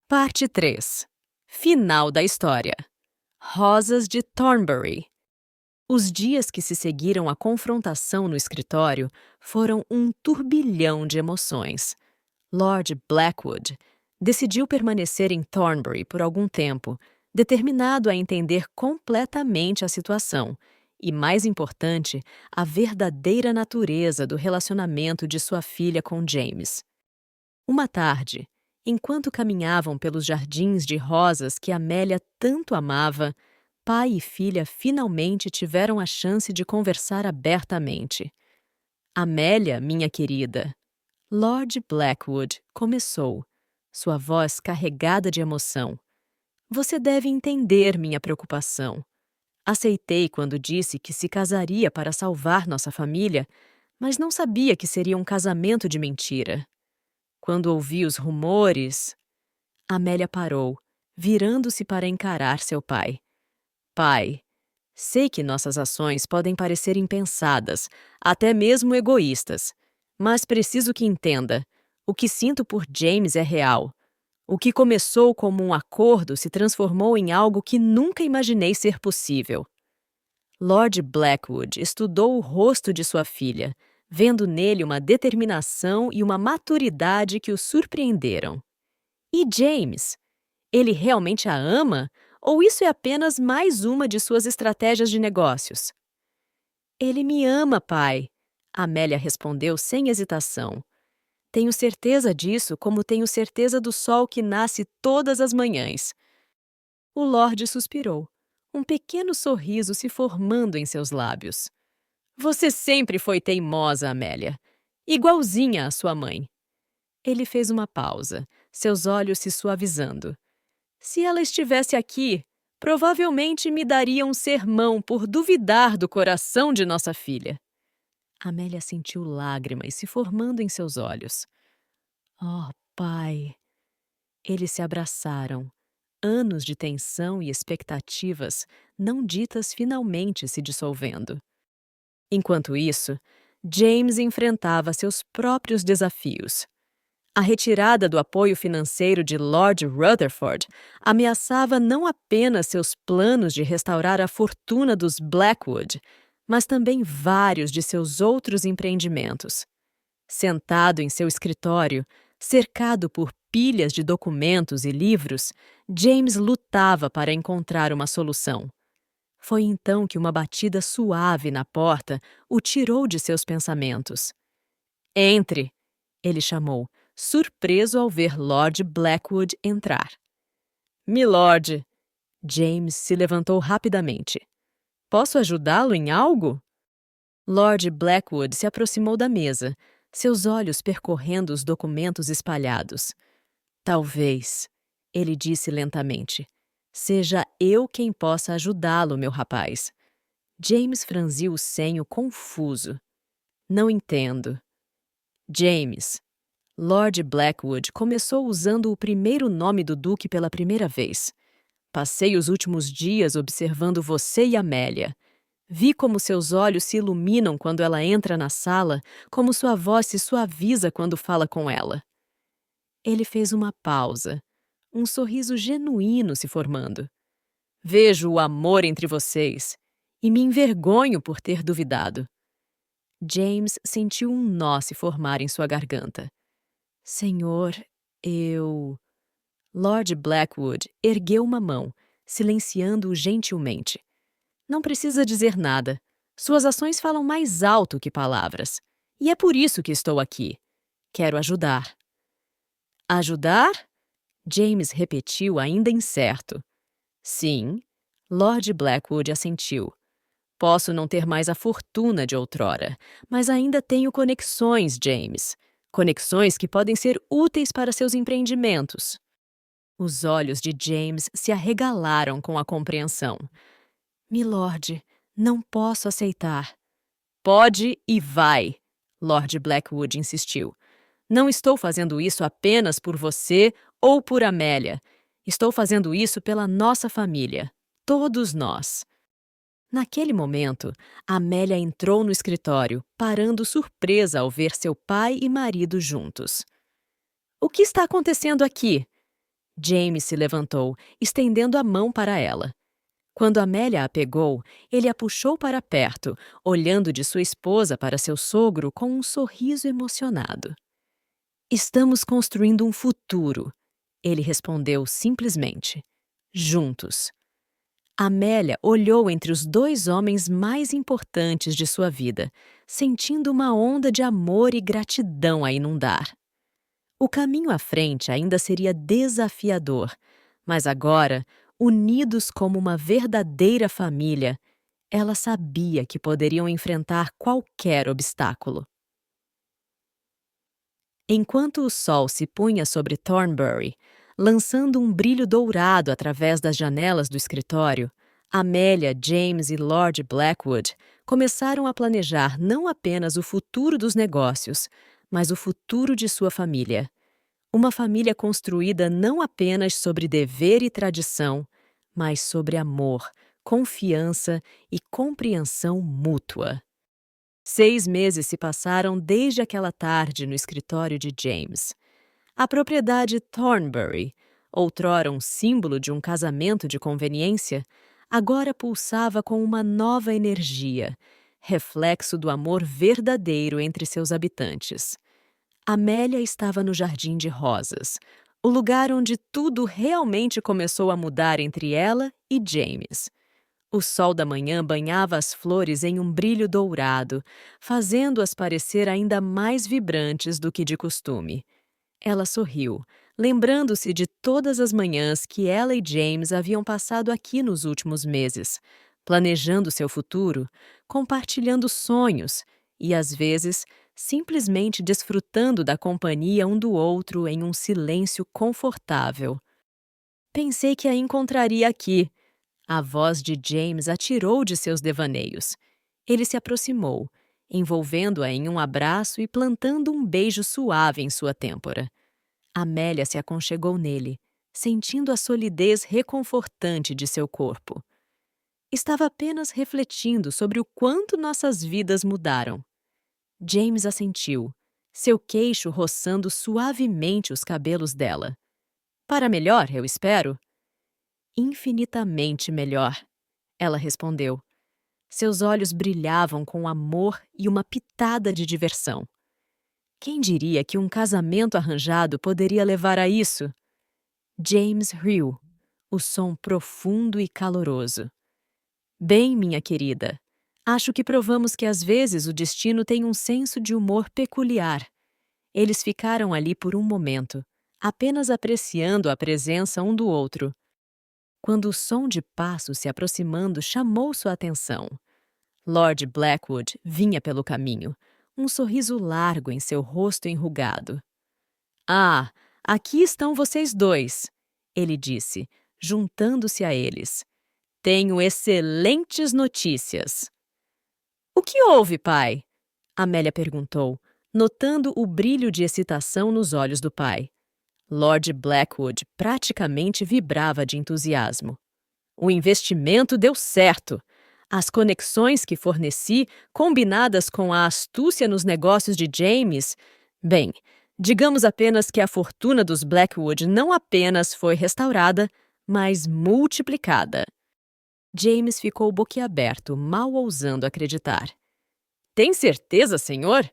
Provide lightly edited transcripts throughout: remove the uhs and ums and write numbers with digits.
Parte 3. Final da história. Rosas de Thornbury. Os dias que se seguiram à confrontação no escritório foram um turbilhão de emoções. Lord Blackwood decidiu permanecer em Thornbury por algum tempo, determinado a entender completamente a situação e, mais importante, a verdadeira natureza do relacionamento de sua filha com James. Uma tarde, enquanto caminhavam pelos jardins de rosas que Amélia tanto amava, pai e filha finalmente tiveram a chance de conversar abertamente. Amélia, minha querida, Lord Blackwood começou, sua voz carregada de emoção. Você deve entender minha preocupação. Aceitei quando disse que se casaria para salvar nossa família, mas não sabia que seria um casamento de mentira. Quando ouvi os rumores... Amélia parou, virando-se para encarar seu pai. Pai, sei que nossas ações podem parecer impensadas, até mesmo egoístas, mas preciso que entenda, o que sinto por James é real. O que começou como um acordo se transformou em algo que nunca imaginei ser possível. Lord Blackwood estudou o rosto de sua filha, vendo nele uma determinação e uma maturidade que o surpreenderam. E James? Ele realmente a ama? Ou isso é apenas mais uma de suas estratégias de negócios? Ele me ama, pai, Amélia respondeu sem hesitação. Tenho certeza disso, como tenho certeza do sol que nasce todas as manhãs. O Lorde suspirou, um pequeno sorriso se formando em seus lábios. Você sempre foi teimosa, Amélia, igualzinha à sua mãe. Ele fez uma pausa, seus olhos se suavizando. Se ela estivesse aqui, provavelmente me daria um sermão por duvidar do coração de nossa filha. Amélia sentiu lágrimas se formando em seus olhos. Oh, pai! Eles se abraçaram. Anos de tensão e expectativas não ditas finalmente se dissolvendo. Enquanto isso, James enfrentava seus próprios desafios. A retirada do apoio financeiro de Lord Rutherford ameaçava não apenas seus planos de restaurar a fortuna dos Blackwood, mas também vários de seus outros empreendimentos. Sentado em seu escritório, cercado por pilhas de documentos e livros, James lutava para encontrar uma solução. Foi então que uma batida suave na porta o tirou de seus pensamentos. Entre, ele chamou, surpreso ao ver Lord Blackwood entrar. Milord! James se levantou rapidamente. Posso ajudá-lo em algo? Lord Blackwood se aproximou da mesa, seus olhos percorrendo os documentos espalhados. Talvez, ele disse lentamente, seja eu quem possa ajudá-lo, meu rapaz. James franziu o senho confuso. Não entendo. James. Lord Blackwood começou usando o primeiro nome do duque pela primeira vez. Passei os últimos dias observando você e Amélia. Vi como seus olhos se iluminam quando ela entra na sala, como sua voz se suaviza quando fala com ela. Ele fez uma pausa, um sorriso genuíno se formando. Vejo o amor entre vocês e me envergonho por ter duvidado. James sentiu um nó se formar em sua garganta. Senhor, eu... Lord Blackwood ergueu uma mão, silenciando-o gentilmente. Não precisa dizer nada. Suas ações falam mais alto que palavras. E é por isso que estou aqui. Quero ajudar. Ajudar? James repetiu, ainda incerto. Sim, Lord Blackwood assentiu. Posso não ter mais a fortuna de outrora, mas ainda tenho conexões, James. Conexões que podem ser úteis para seus empreendimentos. Os olhos de James se arregalaram com a compreensão. Milord, não posso aceitar. Pode e vai, Lord Blackwood insistiu. Não estou fazendo isso apenas por você ou por Amélia. Estou fazendo isso pela nossa família. Todos nós. Naquele momento, Amélia entrou no escritório, parando surpresa ao ver seu pai e marido juntos. O que está acontecendo aqui? James se levantou, estendendo a mão para ela. Quando Amélia a pegou, ele a puxou para perto, olhando de sua esposa para seu sogro com um sorriso emocionado. Estamos construindo um futuro, ele respondeu simplesmente. Juntos. Amélia olhou entre os dois homens mais importantes de sua vida, sentindo uma onda de amor e gratidão a inundar. O caminho à frente ainda seria desafiador, mas agora, unidos como uma verdadeira família, ela sabia que poderiam enfrentar qualquer obstáculo. Enquanto o sol se punha sobre Thornbury, lançando um brilho dourado através das janelas do escritório, Amélia, James e Lord Blackwood começaram a planejar não apenas o futuro dos negócios, mas o futuro de sua família. Uma família construída não apenas sobre dever e tradição, mas sobre amor, confiança e compreensão mútua. 6 meses se passaram desde aquela tarde no escritório de James. A propriedade Thornbury, outrora um símbolo de um casamento de conveniência, agora pulsava com uma nova energia, reflexo do amor verdadeiro entre seus habitantes. Amélia estava no Jardim de Rosas, o lugar onde tudo realmente começou a mudar entre ela e James. O sol da manhã banhava as flores em um brilho dourado, fazendo-as parecer ainda mais vibrantes do que de costume. Ela sorriu, lembrando-se de todas as manhãs que ela e James haviam passado aqui nos últimos meses, planejando seu futuro, compartilhando sonhos e, às vezes, simplesmente desfrutando da companhia um do outro em um silêncio confortável. Pensei que a encontraria aqui. A voz de James a tirou de seus devaneios. Ele se aproximou, envolvendo-a em um abraço e plantando um beijo suave em sua têmpora. Amélia se aconchegou nele, sentindo a solidez reconfortante de seu corpo. Estava apenas refletindo sobre o quanto nossas vidas mudaram. James assentiu, seu queixo roçando suavemente os cabelos dela. Para melhor, eu espero. Infinitamente melhor, ela respondeu. Seus olhos brilhavam com amor e uma pitada de diversão. Quem diria que um casamento arranjado poderia levar a isso? James riu, o som profundo e caloroso. Bem, minha querida, acho que provamos que às vezes o destino tem um senso de humor peculiar. Eles ficaram ali por um momento, apenas apreciando a presença um do outro. Quando o som de passos se aproximando chamou sua atenção. Lord Blackwood vinha pelo caminho, um sorriso largo em seu rosto enrugado. Ah, aqui estão vocês dois, ele disse, juntando-se a eles. Tenho excelentes notícias. O que houve, pai? Amélia perguntou, notando o brilho de excitação nos olhos do pai. Lord Blackwood praticamente vibrava de entusiasmo. O investimento deu certo. As conexões que forneci, combinadas com a astúcia nos negócios de James, bem, digamos apenas que a fortuna dos Blackwood não apenas foi restaurada, mas multiplicada. James ficou boquiaberto, mal ousando acreditar. Tem certeza, senhor?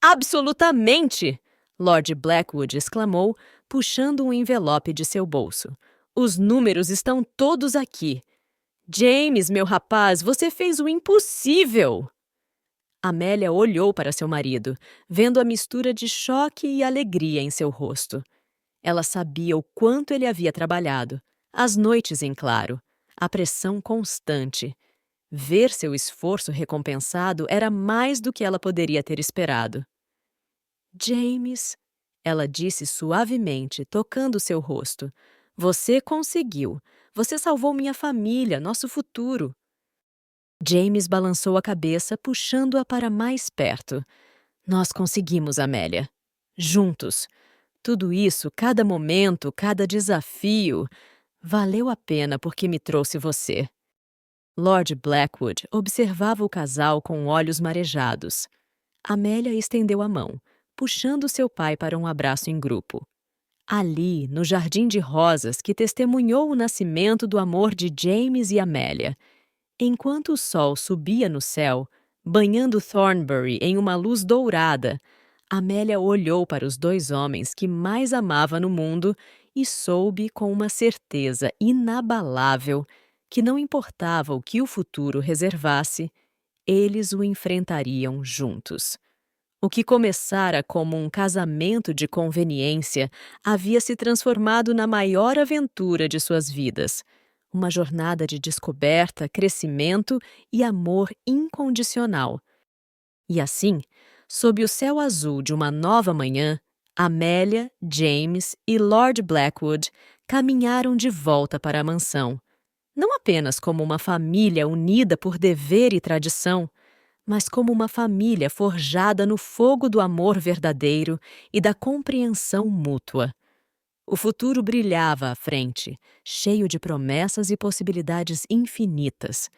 Absolutamente! Lord Blackwood exclamou, puxando um envelope de seu bolso. Os números estão todos aqui. James, meu rapaz, você fez o impossível! Amélia olhou para seu marido, vendo a mistura de choque e alegria em seu rosto. Ela sabia o quanto ele havia trabalhado, as noites em claro, a pressão constante. Ver seu esforço recompensado era mais do que ela poderia ter esperado. James, ela disse suavemente, tocando seu rosto. Você conseguiu. Você salvou minha família, nosso futuro. James balançou a cabeça, puxando-a para mais perto. Nós conseguimos, Amélia. Juntos. Tudo isso, cada momento, cada desafio, valeu a pena porque me trouxe você. Lord Blackwood observava o casal com olhos marejados. Amélia estendeu a mão, puxando seu pai para um abraço em grupo. Ali, no jardim de rosas que testemunhou o nascimento do amor de James e Amélia. Enquanto o sol subia no céu, banhando Thornbury em uma luz dourada, Amélia olhou para os dois homens que mais amava no mundo e soube com uma certeza inabalável que não importava o que o futuro reservasse, eles o enfrentariam juntos. O que começara como um casamento de conveniência havia se transformado na maior aventura de suas vidas. Uma jornada de descoberta, crescimento e amor incondicional. E assim, sob o céu azul de uma nova manhã, Amélia, James e Lord Blackwood caminharam de volta para a mansão. Não apenas como uma família unida por dever e tradição, mas como uma família forjada no fogo do amor verdadeiro e da compreensão mútua. O futuro brilhava à frente, cheio de promessas e possibilidades infinitas.